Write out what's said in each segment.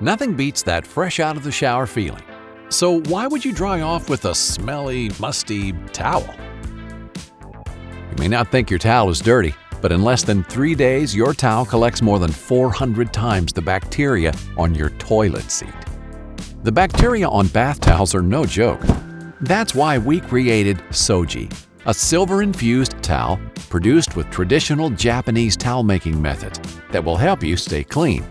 Nothing beats that fresh out of the shower feeling. So why would you dry off with a smelly, musty towel? You may not think your towel is dirty, but in less than 3 days, your towel collects more than 400 times the bacteria on your toilet seat. The bacteria on bath towels are no joke. That's why we created Soji, a silver-infused towel produced with traditional Japanese towel-making methods that will help you stay clean.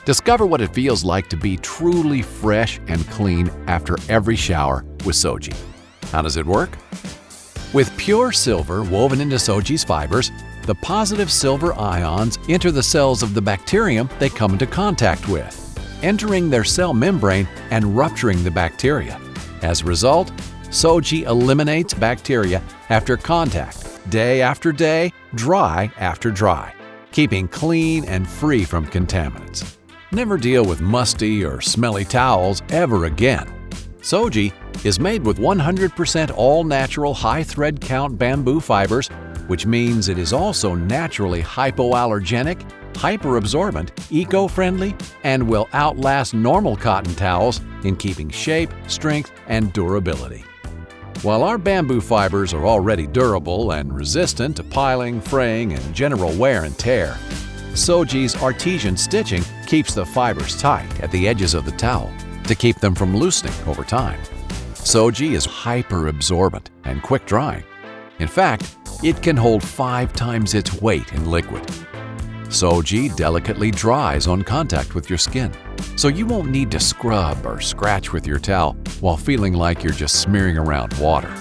Discover what it feels like to be truly fresh and clean after every shower with Soji. How does it work? With pure silver woven into Soji's fibers, the positive silver ions enter the cells of the bacterium they come into contact with, entering their cell membrane and rupturing the bacteria. As a result, Soji eliminates bacteria after contact, day after day, dry after dry, keeping clean and free from contaminants. Never deal with musty or smelly towels ever again. Soji is made with 100% all-natural high-thread count bamboo fibers, which means it is also naturally HyPOallergenic, hyper-absorbent, eco-friendly, and will outlast normal cotton towels in keeping shape, strength, and durability. While our bamboo fibers are already durable and resistant to piling, fraying, and general wear and tear, Soji's artesian stitching keeps the fibers tight at the edges of the towel to keep them from loosening over time. Soji is hyper-absorbent and quick-drying. In fact, it can hold 5 times its weight in liquid. Soji delicately dries on contact with your skin, so you won't need to scrub or scratch with your towel while feeling like you're just smearing around water.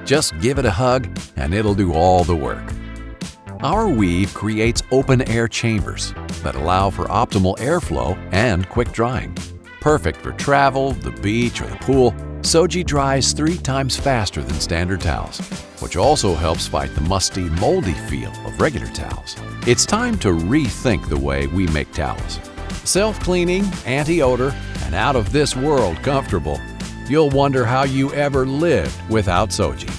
Just give it a hug and it'll do all the work. Our weave creates open-air chambers that allow for optimal airflow and quick drying. Perfect for travel, the beach, or the pool, Soji dries 3 times faster than standard towels, which also helps fight the musty, moldy feel of regular towels. It's time to rethink the way we make towels. Self-cleaning, anti-odor, and out-of-this-world comfortable. You'll wonder how you ever lived without Soji.